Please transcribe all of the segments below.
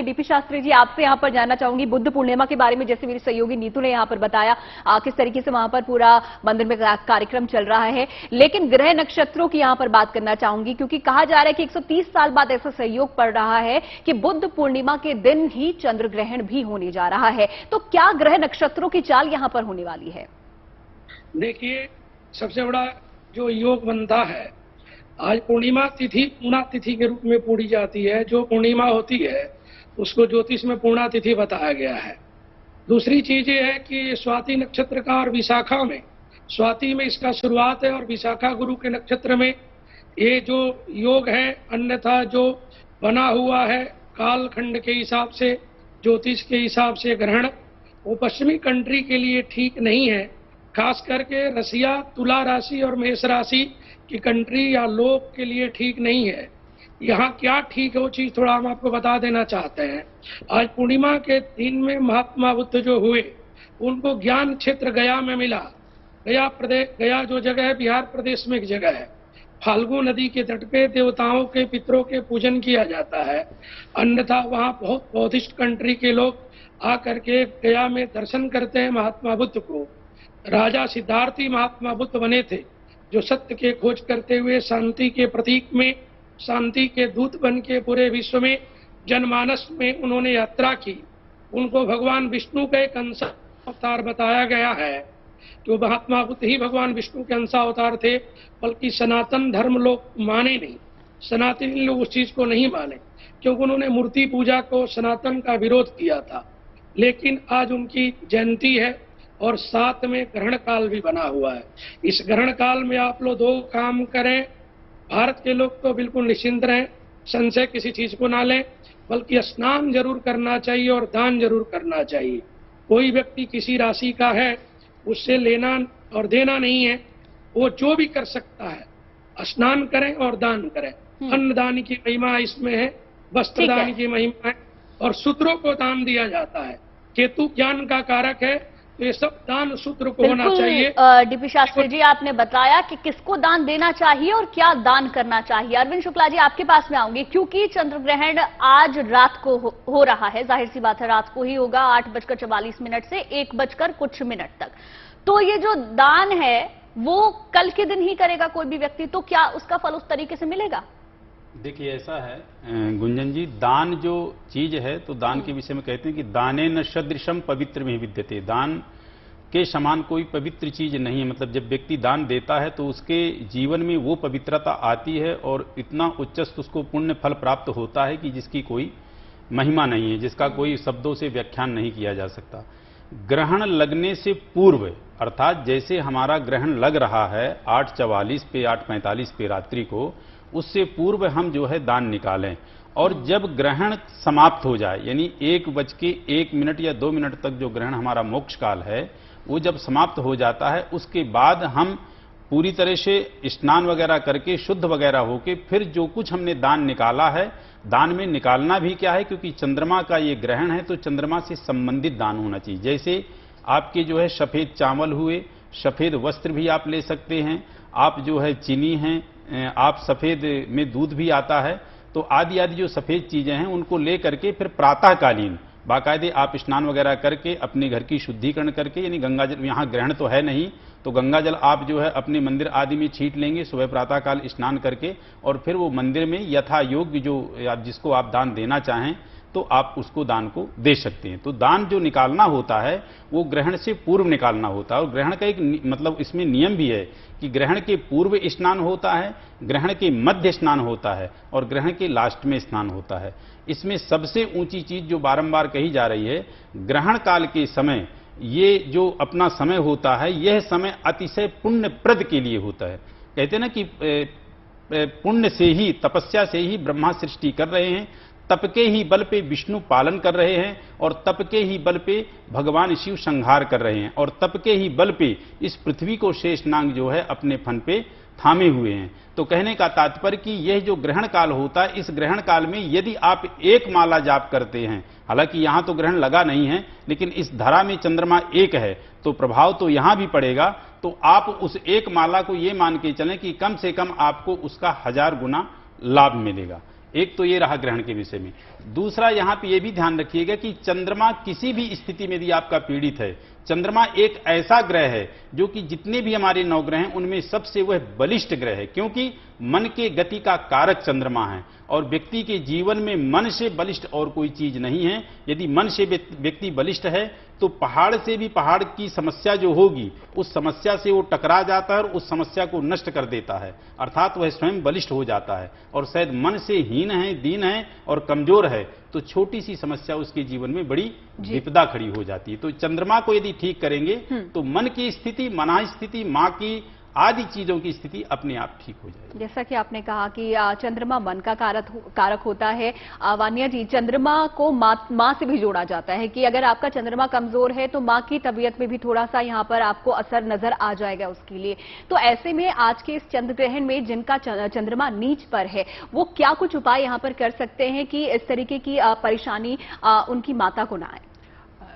DP Shastri ji, आपसे यहाँ पर जानना चाहूंगी बुद्ध पूर्णिमा के बारे में। जैसे मेरी सहयोगी नीतू ने यहाँ पर बताया किस तरीके से वहां पर पूरा मंदिर में कार्यक्रम चल रहा है, लेकिन ग्रह नक्षत्रों की यहाँ पर बात करना चाहूंगी, क्योंकि कहा जा रहा है कि 130 साल बाद ऐसा सहयोग पड़ रहा है कि बुद्ध पूर्णिमा के दिन ही चंद्र ग्रहण भी होने जा रहा है। तो क्या ग्रह नक्षत्रों की चाल यहाँ पर होने वाली है? देखिए, सबसे बड़ा जो योग बनता है, आज पूर्णिमा तिथि पूर्णा तिथि के रूप में पूरी जाती है। जो पूर्णिमा होती है उसको ज्योतिष में पूर्णा तिथि बताया गया है। दूसरी चीज ये है कि स्वाति नक्षत्र का और विशाखा में, स्वाति में इसका शुरुआत है और विशाखा गुरु के नक्षत्र में ये जो योग है, अन्यथा जो बना हुआ है कालखंड के हिसाब से, ज्योतिष के हिसाब से ग्रहण, वो पश्चिमी कंट्री के लिए ठीक नहीं है। खास करके रसिया, तुला राशि और मेष राशि की कंट्री या लोग के लिए ठीक नहीं है। यहाँ क्या ठीक है वो चीज थोड़ा हम आपको बता देना चाहते हैं। आज पूर्णिमा के दिन में महात्मा बुद्ध जो हुए, उनको ज्ञान क्षेत्र गया में मिला। गया जो जगह है बिहार प्रदेश में एक जगह है। फाल्गु नदी के तट पे देवताओं के, पितरों के पूजन किया जाता है। अन्यथा वहाँ बहुत बौद्धिस्ट कंट्री के लोग आकर के गया में दर्शन करते हैं महात्मा बुद्ध को। राजा सिद्धार्थी महात्मा बुद्ध बने थे, जो सत्य के खोज करते हुए शांति के प्रतीक में, शांति के दूत बन के पूरे विश्व में जनमानस में उन्होंने यात्रा की। उनको भगवान विष्णु का एक अंश अवतार बताया गया है। जो महात्मा बुद्ध ही भगवान विष्णु के अंशावतार थे, बल्कि सनातन धर्म लोग माने नहीं, सनातनी लोग उस चीज को नहीं माने, क्योंकि उन्होंने मूर्ति पूजा को, सनातन का विरोध किया था। लेकिन आज उनकी जयंती है और साथ में ग्रहण काल भी बना हुआ है। इस ग्रहण काल में आप लोग दो काम करें। भारत के लोग तो बिल्कुल निश्चिंत रहें, संशय किसी चीज को ना लें, बल्कि स्नान जरूर करना चाहिए और दान जरूर करना चाहिए। कोई व्यक्ति किसी राशि का है, उससे लेना और देना नहीं है, वो जो भी कर सकता है, स्नान करें और दान करें। अन्नदान की महिमा इसमें है, वस्त्र दान की महिमा है, और सूत्रों को दान दिया जाता है। केतु ज्ञान का कारक है, तो ये सब दान सूत्र को होना चाहिए। डीपी शास्त्री जी, आपने बताया कि किसको दान देना चाहिए और क्या दान करना चाहिए। अरविंद शुक्ला जी, आपके पास में आऊंगी, क्योंकि चंद्र ग्रहण आज रात को हो रहा है। जाहिर सी बात है रात को ही होगा, 8:44 से 1 तक। तो ये जो दान है वो कल के दिन ही करेगा कोई भी व्यक्ति, तो क्या उसका फल उस तरीके से मिलेगा? देखिए, ऐसा है गुंजन जी, दान जो चीज है, तो दान के विषय में कहते हैं कि दाने न सदृशम पवित्र में विद्यते। दान के समान कोई पवित्र चीज नहीं है। मतलब जब व्यक्ति दान देता है तो उसके जीवन में वो पवित्रता आती है और इतना उच्चस्त उसको पुण्य फल प्राप्त होता है कि जिसकी कोई महिमा नहीं है, जिसका कोई शब्दों से व्याख्यान नहीं किया जा सकता। ग्रहण लगने से पूर्व, अर्थात जैसे हमारा ग्रहण लग रहा है 8:44 पे, 8:45 पे रात्रि को, उससे पूर्व हम जो है दान निकालें। और जब ग्रहण समाप्त हो जाए, यानी 1:01 या 2 मिनट तक जो ग्रहण हमारा मोक्ष काल है, वो जब समाप्त हो जाता है, उसके बाद हम पूरी तरह से स्नान वगैरह करके, शुद्ध वगैरह होके, फिर जो कुछ हमने दान निकाला है, दान में निकालना भी क्या है, क्योंकि चंद्रमा का ये ग्रहण है, तो चंद्रमा से संबंधित दान होना चाहिए। जैसे आपके जो है सफेद चावल हुए, सफेद वस्त्र भी आप ले सकते हैं, आप जो है चीनी हैं, आप सफेद में दूध भी आता है, तो आदि आदि जो सफेद चीजें हैं उनको ले करके फिर प्रातःकालीन बाकायदे आप स्नान वगैरह करके अपने घर की शुद्धिकरण करके, यानी गंगा जल, यहाँ ग्रहण तो है नहीं तो गंगा जल आप जो है अपने मंदिर आदि में छींट लेंगे सुबह प्रातःकाल स्नान करके, और फिर वो मंदिर में यथा योग्य जो जिसको आप दान देना चाहें तो आप उसको दान को दे सकते हैं। तो दान जो निकालना होता है वो ग्रहण से पूर्व निकालना होता है। और ग्रहण का एक मतलब इसमें नियम भी है कि ग्रहण के पूर्व स्नान होता है, ग्रहण के मध्य स्नान होता है और ग्रहण के लास्ट में स्नान होता है। इसमें सबसे ऊंची चीज जो बारंबार कही जा रही है, ग्रहण काल के समय ये जो अपना समय होता है, यह समय अतिशय पुण्यप्रद के लिए होता है। कहते हैं ना कि पुण्य से ही, तपस्या से ही ब्रह्मा सृष्टि कर रहे हैं, तप के ही बल पे विष्णु पालन कर रहे हैं, और तप के ही बल पे भगवान शिव संहार कर रहे हैं, और तप के ही बल पे इस पृथ्वी को शेषनाग जो है अपने फन पे थामे हुए हैं। तो कहने का तात्पर्य कि यह जो ग्रहण काल होता है, इस ग्रहण काल में यदि आप एक माला जाप करते हैं, हालांकि यहां तो ग्रहण लगा नहीं है, लेकिन इस धरा में चंद्रमा एक है तो प्रभाव तो यहां भी पड़ेगा, तो आप उस एक माला को यह मान के चलें कि कम से कम आपको उसका 1000 गुना लाभ मिलेगा। एक तो ये रहा ग्रहण के विषय में। दूसरा यहां पे ये भी ध्यान रखिएगा कि चंद्रमा किसी भी स्थिति में यदि आपका पीड़ित है, चंद्रमा एक ऐसा ग्रह है जो कि जितने भी हमारे नवग्रह हैं उनमें सबसे वह बलिष्ठ ग्रह है, क्योंकि मन के गति का कारक चंद्रमा है और व्यक्ति के जीवन में मन से बलिष्ठ और कोई चीज नहीं है। यदि मन से व्यक्ति बलिष्ठ है तो पहाड़ से भी पहाड़ की समस्या जो होगी उस समस्या से वो टकरा जाता है और उस समस्या को नष्ट कर देता है, अर्थात वह स्वयं बलिष्ठ हो जाता है। और शायद मन से हीन है, दीन है और कमजोर है तो छोटी सी समस्या उसके जीवन में बड़ी विपदा खड़ी हो जाती है। तो चंद्रमा को यदि ठीक करेंगे तो मन की स्थिति, मना स्थिति, मां की आदि चीजों की स्थिति अपने आप ठीक हो जाएगी। जैसा कि आपने कहा कि चंद्रमा मन का कारक होता है। वानिया जी, चंद्रमा को मां से भी जोड़ा जाता है कि अगर आपका चंद्रमा कमजोर है तो मां की तबीयत में भी थोड़ा सा यहां पर आपको असर नजर आ जाएगा उसके लिए। तो ऐसे में आज के इस चंद्र ग्रहण में जिनका चंद्रमा नीच पर है वो क्या कुछ उपाय यहां पर कर सकते हैं कि इस तरीके की परेशानी उनकी माता को ना आए?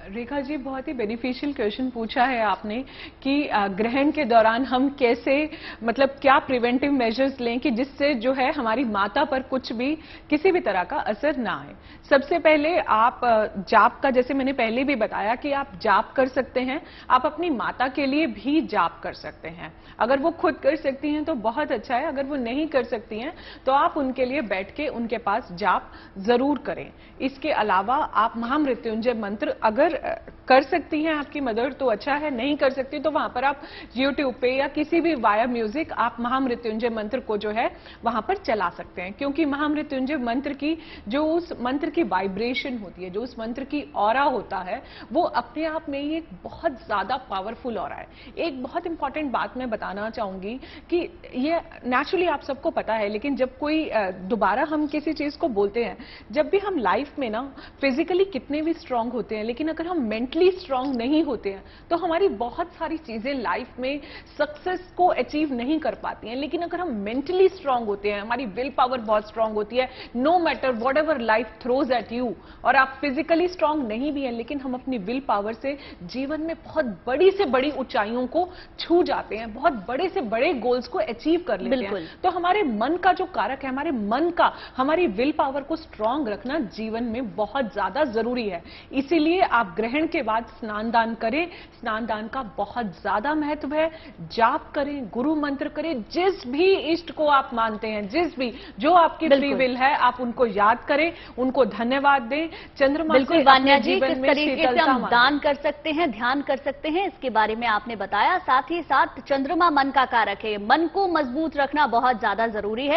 रेखा जी, बहुत ही बेनिफिशियल क्वेश्चन पूछा है आपने कि ग्रहण के दौरान हम कैसे, मतलब क्या प्रिवेंटिव मेजर्स लें कि जिससे जो है हमारी माता पर कुछ भी, किसी भी तरह का असर ना आए। सबसे पहले आप जाप का, जैसे मैंने पहले भी बताया कि आप जाप कर सकते हैं, आप अपनी माता के लिए भी जाप कर सकते हैं। अगर वो खुद कर सकती हैं तो बहुत अच्छा है, अगर वो नहीं कर सकती हैं तो आप उनके लिए बैठ के उनके पास जाप जरूर करें। इसके अलावा आप महामृत्युंजय मंत्र अगर कर सकती हैं आपकी मदर तो अच्छा है, नहीं कर सकती तो वहां पर आप YouTube पे या किसी भी वाया म्यूजिक आप महामृत्युंजय मंत्र को जो है वहां पर चला सकते हैं, क्योंकि महामृत्युंजय मंत्र की जो उस मंत्र की वाइब्रेशन होती है, जो उस मंत्र की ऑरा होता है, वो अपने आप में ही एक बहुत ज्यादा पावरफुल ऑरा है। एक बहुत इंपॉर्टेंट बात मैं बताना चाहूंगी कि ये नेचुरली आप सबको पता है, लेकिन जब कोई दोबारा हम किसी चीज को बोलते हैं, जब भी हम लाइफ में ना फिजिकली कितने भी स्ट्रांग होते हैं, लेकिन अगर हम मेंटली स्ट्रांग नहीं होते हैं तो हमारी बहुत सारी चीजें लाइफ में सक्सेस को अचीव नहीं कर पाती हैं। लेकिन अगर हम मेंटली स्ट्रांग होते हैं, हमारी विल पावर बहुत स्ट्रांग होती है, no matter whatever life throws at you, और आप फिजिकली स्ट्रांग नहीं भी हैं लेकिन हम अपनी विल पावर से जीवन में बहुत बड़ी से बड़ी ऊंचाइयों को छू जाते हैं, बहुत बड़े से बड़े गोल्स को अचीव कर लेते हैं। तो हमारे मन का जो कारक है, हमारे मन का, हमारी विल पावर को स्ट्रांग रखना जीवन में बहुत ज्यादा जरूरी है। इसीलिए आप ग्रहण के बाद स्नान दान करें, स्नान दान का बहुत ज्यादा महत्व है। जाप करें, गुरु मंत्र करें, जिस भी इष्ट को आप मानते हैं, जिस भी जो आपकी फ्री विल है, आप उनको याद करें, उनको धन्यवाद दें। चंद्रमा बिल्कुल वान्या जी, किस तरीके से हम दान कर सकते हैं, ध्यान कर सकते हैं, इसके बारे में आपने बताया। साथ ही साथ चंद्रमा मन का कारक है, मन को मजबूत रखना बहुत ज्यादा जरूरी है।